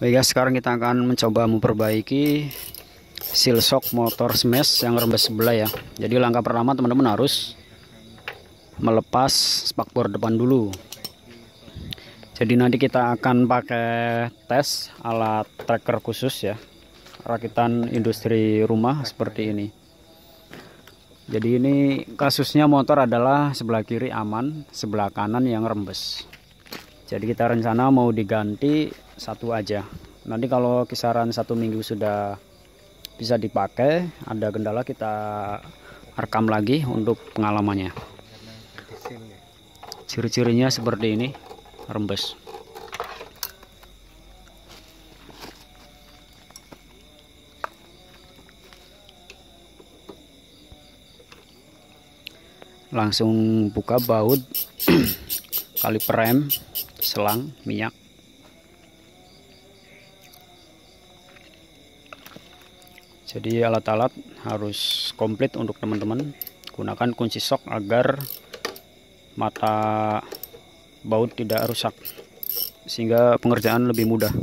Baik guys, sekarang kita akan mencoba memperbaiki seal shock motor smash yang rembes sebelah ya. Jadi langkah pertama teman-teman harus melepas spakbor depan dulu. Jadi nanti kita akan pakai tes alat tracker khusus ya, rakitan industri rumah seperti ini. Jadi ini kasusnya motor adalah sebelah kiri aman, sebelah kanan yang rembes. Jadi kita rencana mau diganti satu aja. Nanti kalau kisaran 1 minggu sudah bisa dipakai, ada kendala kita rekam lagi untuk pengalamannya. Ciri-cirinya seperti ini, rembes. Langsung buka baut kaliper rem, selang, minyak. Jadi alat-alat harus komplit untuk teman-teman. Gunakan kunci shock agar mata baut tidak rusak, sehingga pengerjaan lebih mudah.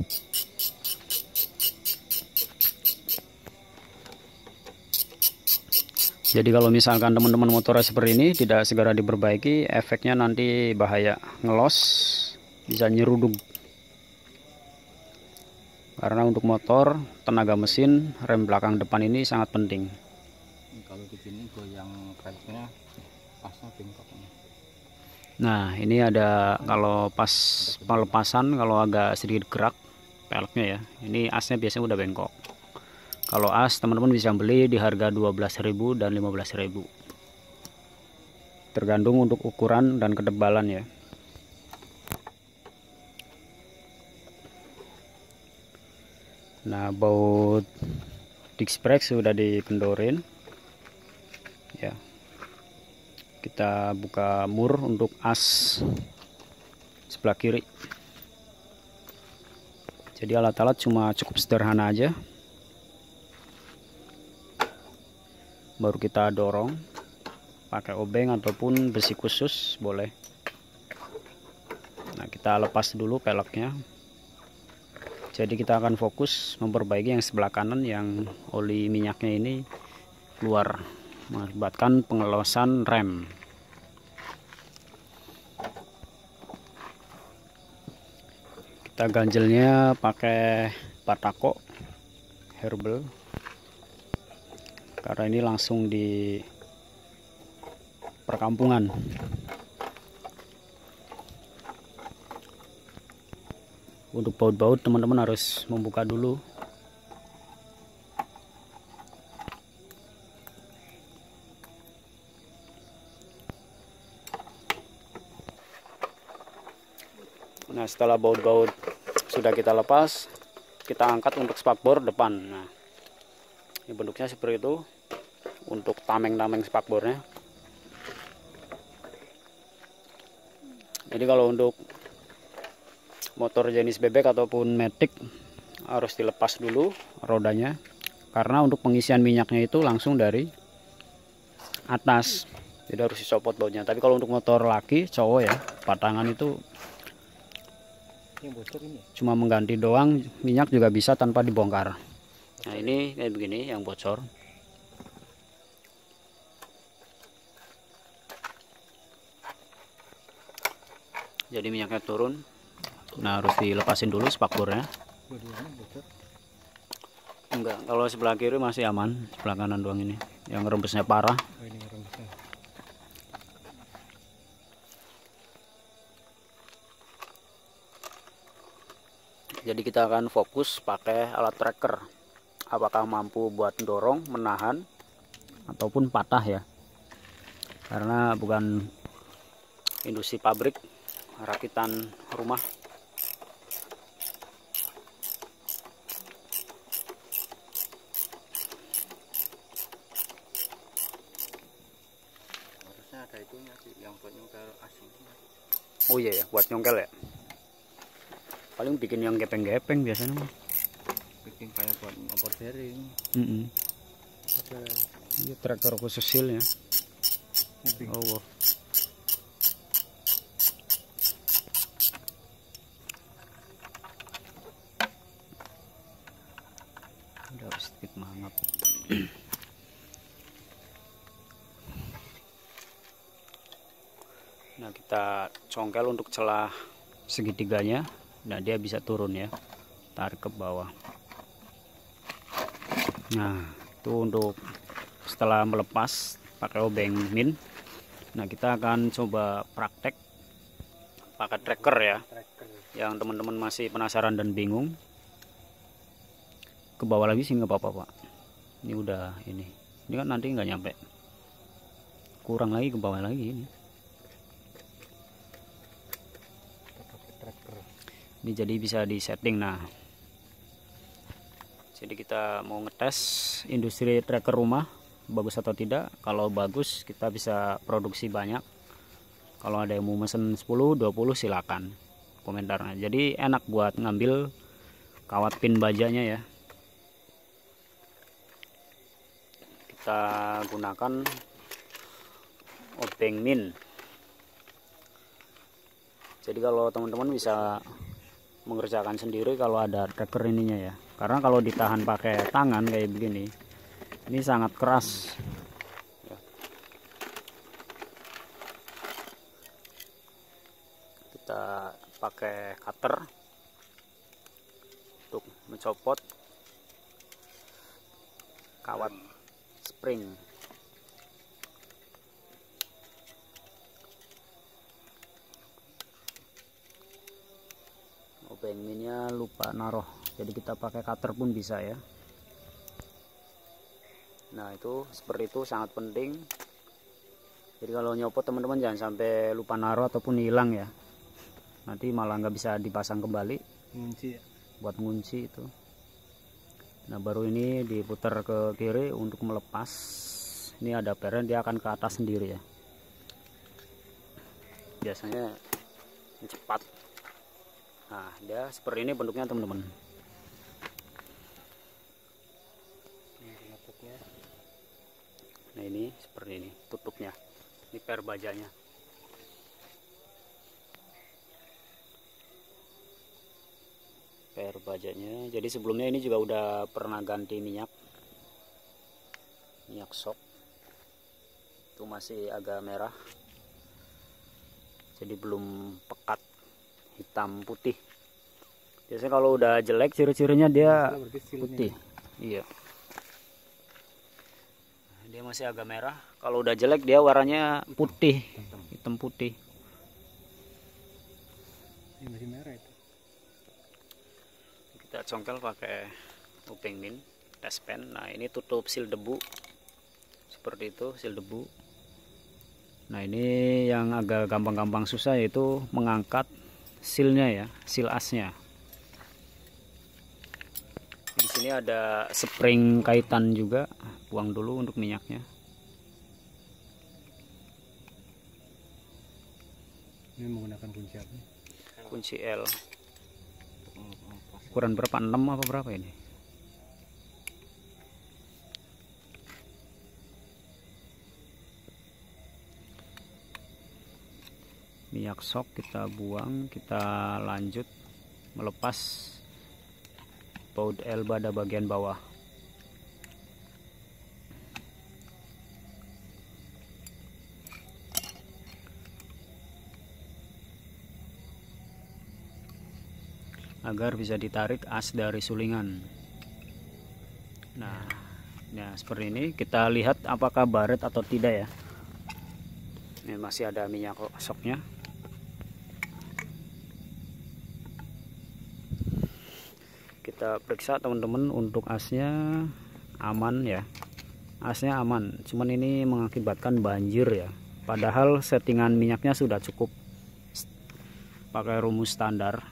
Jadi kalau misalkan teman-teman motornya seperti ini tidak segera diperbaiki, efeknya nanti bahaya, ngelos, bisa nyeruduk. Karena untuk motor, tenaga mesin, rem belakang depan ini sangat penting. Kalau begini goyang peleknya pasnya bengkok. Nah ini ada, kalau pas pelepasan kalau agak sedikit gerak peleknya ya, ini asnya biasanya udah bengkok. Kalau as teman-teman bisa beli di harga 12.000 dan 15.000, tergantung untuk ukuran dan ketebalan ya. Nah baut disc brake sudah dikendorin ya. Kita buka mur untuk as sebelah kiri. Jadi alat-alat cuma cukup sederhana aja, baru kita dorong pakai obeng ataupun besi khusus boleh. Nah kita lepas dulu peleknya. Jadi kita akan fokus memperbaiki yang sebelah kanan yang oli minyaknya ini keluar, mengakibatkan pengelosan rem. Kita ganjelnya pakai Batako Herbal, karena ini langsung di perkampungan. Untuk baut-baut teman-teman harus membuka dulu. Nah setelah baut-baut sudah kita lepas, kita angkat untuk spakbor depan. Nah ini bentuknya seperti itu untuk tameng-tameng spakbornya. Jadi kalau untuk motor jenis bebek ataupun matic harus dilepas dulu rodanya, karena untuk pengisian minyaknya itu langsung dari atas, jadi harus disopot bautnya. Tapi kalau untuk motor laki cowok ya, patangan itu cuma mengganti doang, minyak juga bisa tanpa dibongkar. Nah ini kayak begini yang bocor. Jadi minyaknya turun. Nah harus dilepasin dulu spakbornya. Enggak, kalau sebelah kiri masih aman, sebelah kanan doang ini yang rembesnya parah. Jadi kita akan fokus pakai alat tracker, apakah mampu buat dorong, menahan, ataupun patah ya. Karena bukan industri pabrik, rakitan rumah. Harusnya ada itunya sih yang buat nyongkel asing. Oh iya ya, buat nyongkel ya. Paling bikin yang gepeng-gepeng biasanya. Bikin kayak buat ngopor bearing. Ada ya, tracker khusus seal ya. Oh wow. harus sedikit mangap. Nah, kita congkel untuk celah segitiganya. Nah, dia bisa turun ya, tarik ke bawah. Nah, itu untuk setelah melepas pakai obeng min. Nah, kita akan coba praktek pakai tracker ya. Yang teman-teman masih penasaran dan bingung, ke bawah lagi sih nggak apa-apa Pak. Ini udah ini kan nanti nggak nyampe, kurang lagi ke bawah lagi ini. Ini jadi bisa disetting. Nah, jadi kita mau ngetes industri tracker rumah bagus atau tidak. Kalau bagus kita bisa produksi banyak. Kalau ada yang mau mesen 10 20 silakan komentarnya. Jadi enak buat ngambil kawat pin bajanya ya. Kita gunakan obeng min. Jadi kalau teman-teman bisa mengerjakan sendiri kalau ada tracker ininya ya, karena kalau ditahan pakai tangan kayak begini ini sangat keras ya. Kita pakai cutter untuk mencopot kawat spring. Obeng minnya lupa naruh, jadi kita pakai cutter pun bisa ya. Nah, itu seperti itu sangat penting. Jadi kalau nyopot teman-teman jangan sampai lupa naruh ataupun hilang ya, nanti malah nggak bisa dipasang kembali. Ngunci ya? Buat ngunci itu. Nah, baru ini diputar ke kiri untuk melepas. Ini ada peren, dia akan ke atas sendiri ya, biasanya cepat. Nah, dia seperti ini bentuknya teman-teman. Nah, ini seperti ini tutupnya. Ini per bajanya. Per bajanya. Jadi sebelumnya ini juga udah pernah ganti minyak sok. Itu masih agak merah. Jadi belum pekat hitam putih. Biasanya kalau udah jelek ciri-cirinya dia putih. Iya. Dia masih agak merah. Kalau udah jelek dia warnanya putih, hitam putih. Ini masih merah itu. Kita congkel pakai obeng min test pen. Nah, ini tutup sil debu seperti itu, sil debu. Nah, ini yang agak gampang-gampang susah yaitu mengangkat silnya ya, sil asnya. Di sini ada spring kaitan juga, buang dulu untuk minyaknya. Ini menggunakan kunci apa? Kunci L. Ukuran berapa? 6 apa berapa ini? Minyak sok kita buang, kita lanjut melepas baut L pada bagian bawah. Agar bisa ditarik as dari sulingan. Nah, seperti ini kita lihat apakah baret atau tidak ya. Ini masih ada minyak soknya. Kita periksa teman-teman untuk asnya aman ya. Asnya aman, cuman ini mengakibatkan banjir ya. Padahal settingan minyaknya sudah cukup pakai rumus standar.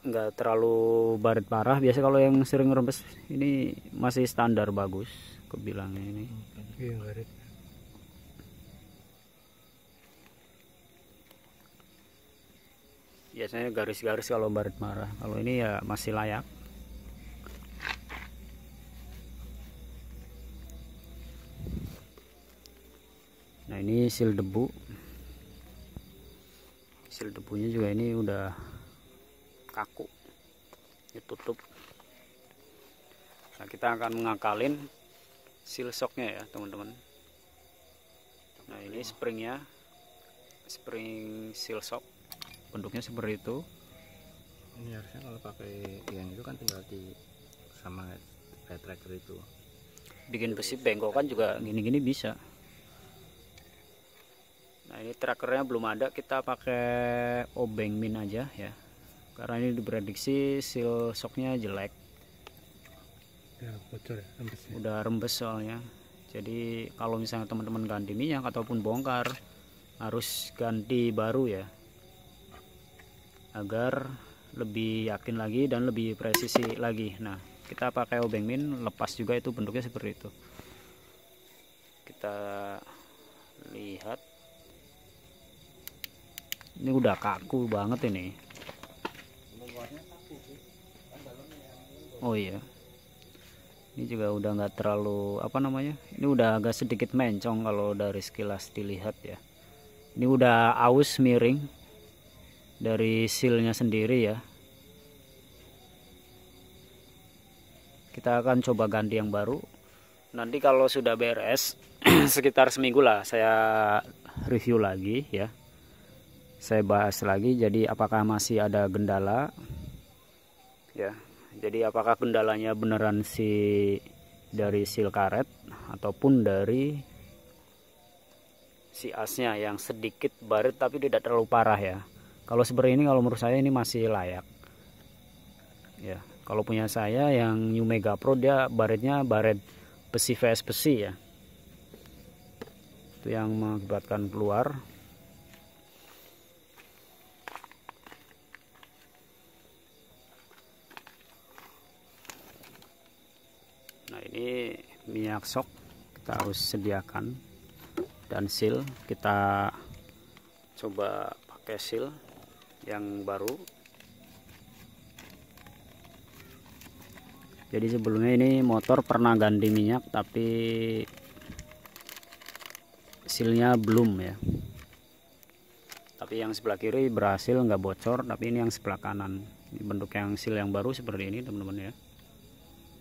Nggak terlalu baret parah. Biasa kalau yang sering rembes ini masih standar bagus kebilangnya ini. Iya, baret. Biasanya garis-garis kalau baret parah. Kalau ini ya masih layak. Nah, ini sil debu. Sil debunya juga ini udah kaku, ditutup. Nah, kita akan mengakalin seal shocknya ya teman-teman. Nah, ini springnya, spring seal shock, bentuknya seperti itu. Ini harusnya kalau pakai yang itu kan tinggal di sama kayak tracker itu. Bikin besi bengkokan juga gini-gini bisa. Nah, ini trackernya belum ada, kita pakai obeng min aja ya, karena ini diprediksi seal shocknya jelek. Ya, bocor ya, rembes ya. Udah rembes soalnya. Jadi kalau misalnya teman-teman ganti minyak ataupun bongkar, harus ganti baru ya, agar lebih yakin lagi dan lebih presisi lagi. Nah, kita pakai obeng min, lepas juga itu bentuknya seperti itu. Kita lihat, ini udah kaku banget ini. Oh iya, ini juga udah nggak terlalu apa namanya, ini udah agak sedikit mencong kalau dari sekilas dilihat ya. Ini udah aus miring dari sealnya sendiri ya. Kita akan coba ganti yang baru nanti kalau sudah beres. Sekitar seminggu lah saya review lagi ya, saya bahas lagi. Jadi apakah masih ada kendala ya, jadi apakah kendalanya beneran dari seal karet ataupun dari si asnya yang sedikit baret tapi tidak terlalu parah ya. Kalau seperti ini, kalau menurut saya ini masih layak ya. Kalau punya saya yang New Mega Pro, dia baretnya baret besi vs besi ya, itu yang mengakibatkan keluar. Nah, ini minyak shock kita harus sediakan, dan seal kita coba pakai seal yang baru. Jadi sebelumnya ini motor pernah ganti minyak tapi sealnya belum ya, tapi yang sebelah kiri berhasil nggak bocor, tapi ini yang sebelah kanan. Ini bentuk yang seal yang baru seperti ini teman-teman ya,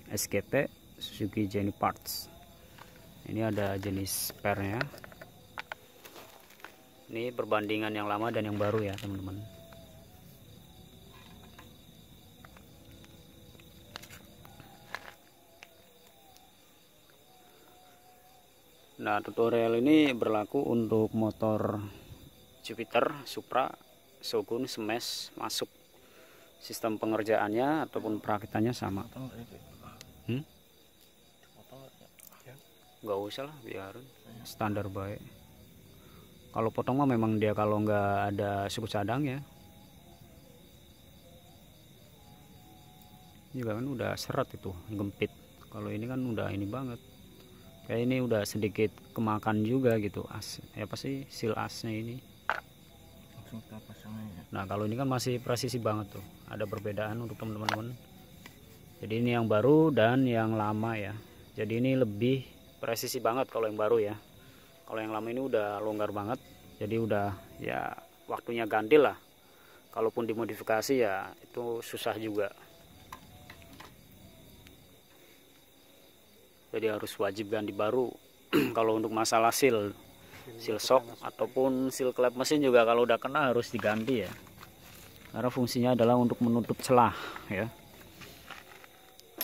SGP Suzuki Jenny Parts. Ini ada jenis spare-nya. Ini perbandingan yang lama dan yang baru ya teman-teman. Nah, tutorial ini berlaku untuk motor Jupiter, Supra, Shogun, Smash, masuk. Sistem pengerjaannya ataupun perakitannya sama. Nggak usah lah, biarin standar baik. Kalau potong mah memang dia kalau nggak ada suku cadang ya. Juga kan udah seret itu, gempit. Kalau ini kan udah ini banget. Kayak ini udah sedikit kemakan juga gitu as. Ya pasti seal asnya ini. Langsung kita pasang aja. Nah, kalau ini kan masih presisi banget tuh. Ada perbedaan untuk teman-teman. Jadi ini yang baru dan yang lama ya. Jadi ini lebih presisi banget kalau yang baru ya. Kalau yang lama ini udah longgar banget. Jadi udah ya waktunya ganti lah. Kalaupun dimodifikasi ya itu susah juga. Jadi harus wajib ganti baru. Kalau untuk masalah seal shock ataupun seal klep mesin juga kalau udah kena harus diganti ya. Karena fungsinya adalah untuk menutup celah ya.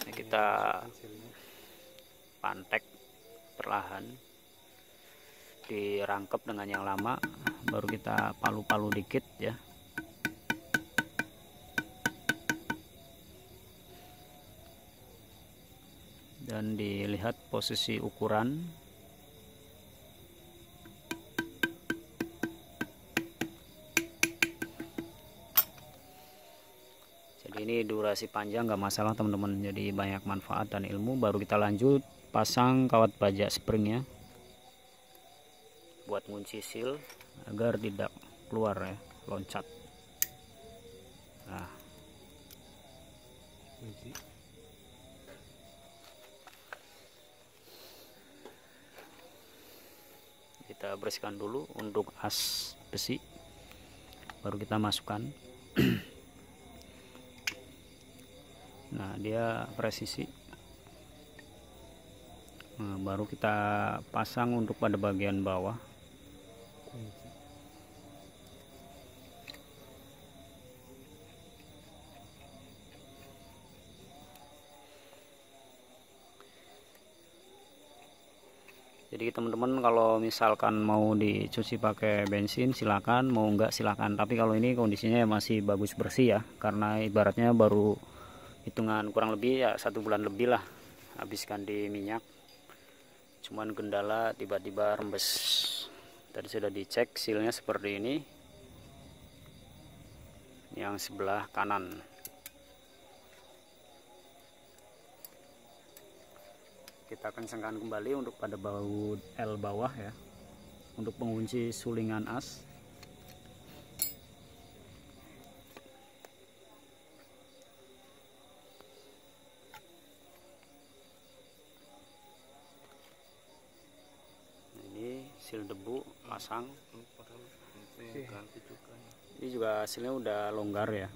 Ini kita pantek perlahan, dirangkep dengan yang lama, baru kita palu-palu dikit ya. Dan dilihat posisi ukuran. Jadi ini durasi panjang nggak masalah teman-teman, jadi banyak manfaat dan ilmu. Baru kita lanjut pasang kawat baja springnya buat ngunci seal agar tidak keluar ya, loncat. Nah, kita bersihkan dulu untuk as besi, baru kita masukkan. Nah, dia presisi Nah, baru kita pasang untuk pada bagian bawah. Jadi teman-teman kalau misalkan mau dicuci pakai bensin silakan, mau enggak silakan. Tapi kalau ini kondisinya masih bagus bersih ya, karena ibaratnya baru hitungan kurang lebih ya 1 bulan lebih lah habis ganti minyak. Cuman kendala tiba-tiba rembes. Tadi sudah dicek sealnya seperti ini, yang sebelah kanan. Kita kencangkan kembali untuk pada baut L bawah ya, untuk pengunci sulingan as. Ini seal debu pasang. Ini juga hasilnya udah longgar ya,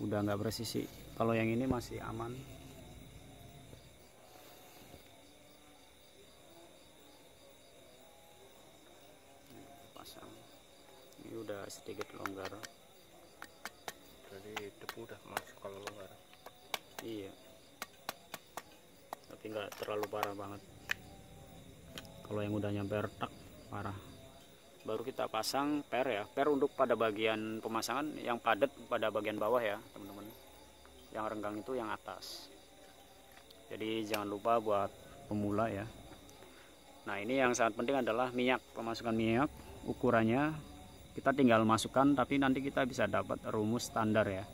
udah nggak presisi. Kalau yang ini masih aman. Pasang ini udah sedikit longgar. Jadi debu udah masuk kalau longgar. Iya, tapi nggak terlalu parah banget. Kalau yang udah nyampe retak parah. Baru kita pasang per ya, per untuk pada bagian pemasangan yang padat pada bagian bawah ya teman-teman. Yang renggang itu yang atas. Jadi jangan lupa buat pemula ya. Nah ini yang sangat penting adalah minyak, pemasukan minyak. Ukurannya kita tinggal masukkan, tapi nanti kita bisa dapat rumus standar ya.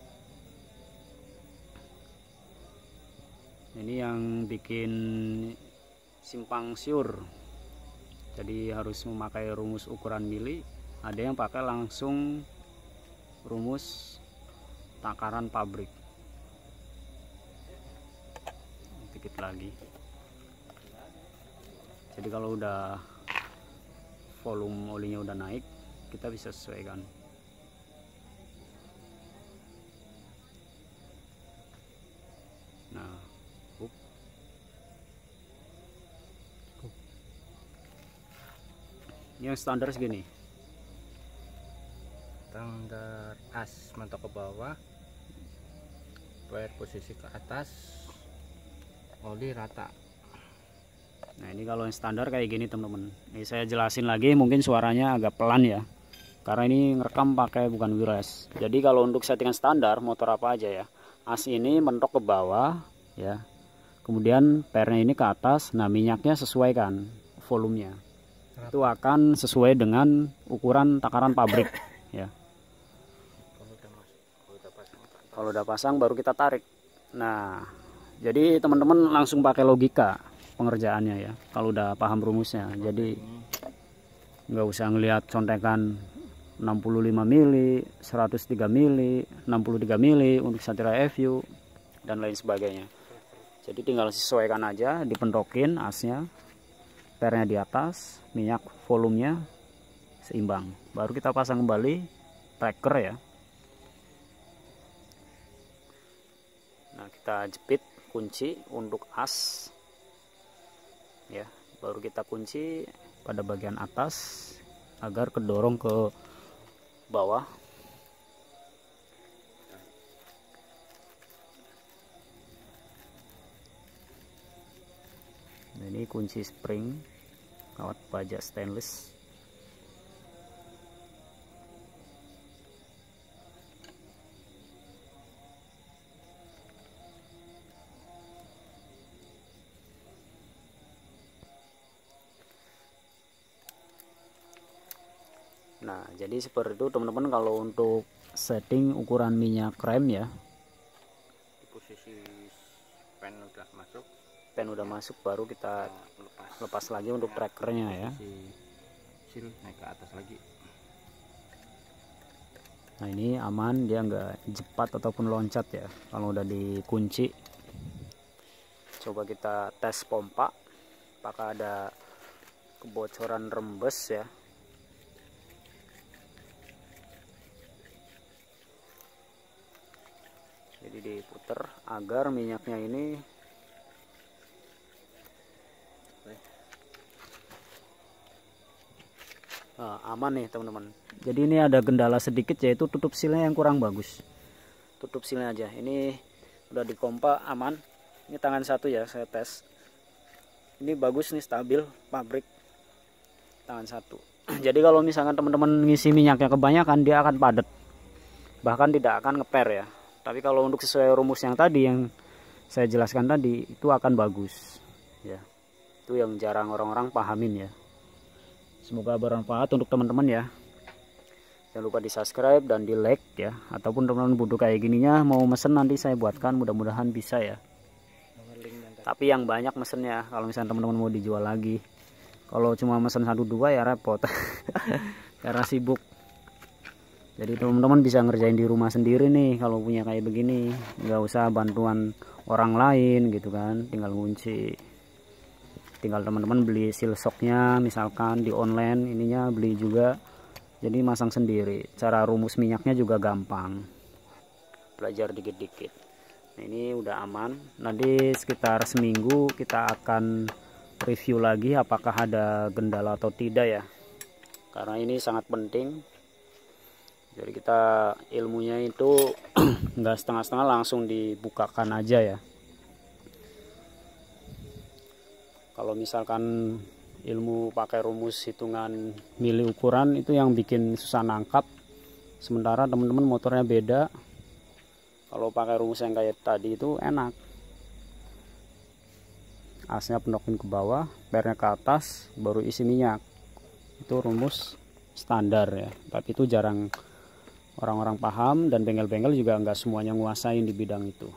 Ini yang bikin simpang siur. Jadi harus memakai rumus ukuran mili. Ada yang pakai langsung rumus takaran pabrik. Dikit lagi. Jadi kalau udah volume olinya udah naik, kita bisa sesuaikan. Nah, yang standar segini. Standar as mentok ke bawah, wire posisi ke atas, oli rata. Nah ini kalau yang standar kayak gini teman-teman. Ini saya jelasin lagi, mungkin suaranya agak pelan ya, karena ini ngerekam pakai bukan wires. Jadi kalau untuk settingan standar motor apa aja ya, as ini mentok ke bawah ya, kemudian pernya ini ke atas. Nah minyaknya sesuaikan volumenya, itu akan sesuai dengan ukuran takaran pabrik ya. Kalau udah pasang baru kita tarik. Nah jadi teman-teman langsung pakai logika pengerjaannya ya, kalau udah paham rumusnya. Jadi nggak usah ngelihat contekan 65 mili, 103 mili, 63 mili untuk satria FU dan lain sebagainya. Jadi tinggal sesuaikan aja, dipentokin asnya, pernya di atas, minyak volumenya seimbang. Baru kita pasang kembali tracker ya. Nah kita jepit kunci untuk as ya, baru kita kunci pada bagian atas agar kedorong ke bawah. Nah, ini kunci spring kawat baja stainless. Nah jadi seperti itu teman-teman kalau untuk setting ukuran minyak rem ya. Di posisi pen udah masuk, Baru kita lepas lagi untuk trackernya ya. Seal naik ke atas lagi. Nah ini aman, dia nggak jepat ataupun loncat ya kalau udah dikunci. Coba kita tes pompa apakah ada kebocoran rembes ya. Jadi diputer agar minyaknya ini aman nih teman-teman. Jadi ini ada kendala sedikit, yaitu tutup silnya yang kurang bagus. Tutup silnya aja, ini udah dikompa aman. Ini tangan satu ya, saya tes. Ini bagus nih, stabil, pabrik. Tangan satu. Jadi kalau misalkan teman-teman ngisi minyaknya kebanyakan, dia akan padat, bahkan tidak akan ngeper ya. Tapi kalau untuk sesuai rumus yang tadi yang saya jelaskan tadi, itu akan bagus ya. Itu yang jarang orang-orang pahamin ya. Semoga bermanfaat untuk teman-teman ya. Jangan lupa di subscribe dan di like ya. Ataupun teman-teman butuh kayak gininya, mau mesen nanti saya buatkan, mudah-mudahan bisa ya. Tapi yang banyak mesennya, kalau misalnya teman-teman mau dijual lagi. Kalau cuma mesen 1-2 ya repot. Karena sibuk. Jadi teman-teman bisa ngerjain di rumah sendiri nih kalau punya kayak begini. Nggak usah bantuan orang lain gitu kan, tinggal ngunci. Tinggal teman-teman beli seal shocknya misalkan di online, ininya beli juga. Jadi masang sendiri. Cara rumus minyaknya juga gampang. Belajar dikit-dikit. Nah, ini udah aman. Nanti sekitar seminggu kita akan review lagi apakah ada kendala atau tidak ya. Karena ini sangat penting. Jadi kita ilmunya itu nggak setengah-setengah, langsung dibukakan aja ya. Kalau misalkan ilmu pakai rumus hitungan mili ukuran itu yang bikin susah nangkap. Sementara teman-teman motornya beda. Kalau pakai rumus yang kayak tadi itu enak. Asnya pendokin ke bawah, pernya ke atas, baru isi minyak. Itu rumus standar ya. Tapi itu jarang orang-orang paham, dan bengkel-bengkel juga nggak semuanya nguasain di bidang itu.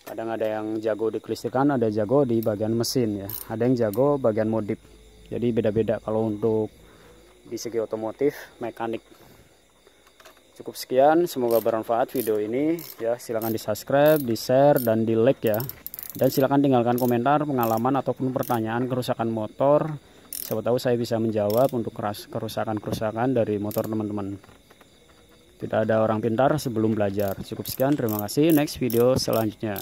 Kadang ada yang jago di kelistrikan, ada jago di bagian mesin ya. Ada yang jago bagian modif. Jadi beda-beda kalau untuk di segi otomotif, mekanik. Cukup sekian, semoga bermanfaat video ini ya. Silahkan di subscribe, di share, dan di like ya. Dan silahkan tinggalkan komentar pengalaman ataupun pertanyaan kerusakan motor. Siapa tahu saya bisa menjawab untuk kerusakan-kerusakan dari motor teman-teman. Tidak ada orang pintar sebelum belajar. Cukup sekian, terima kasih. Next video selanjutnya.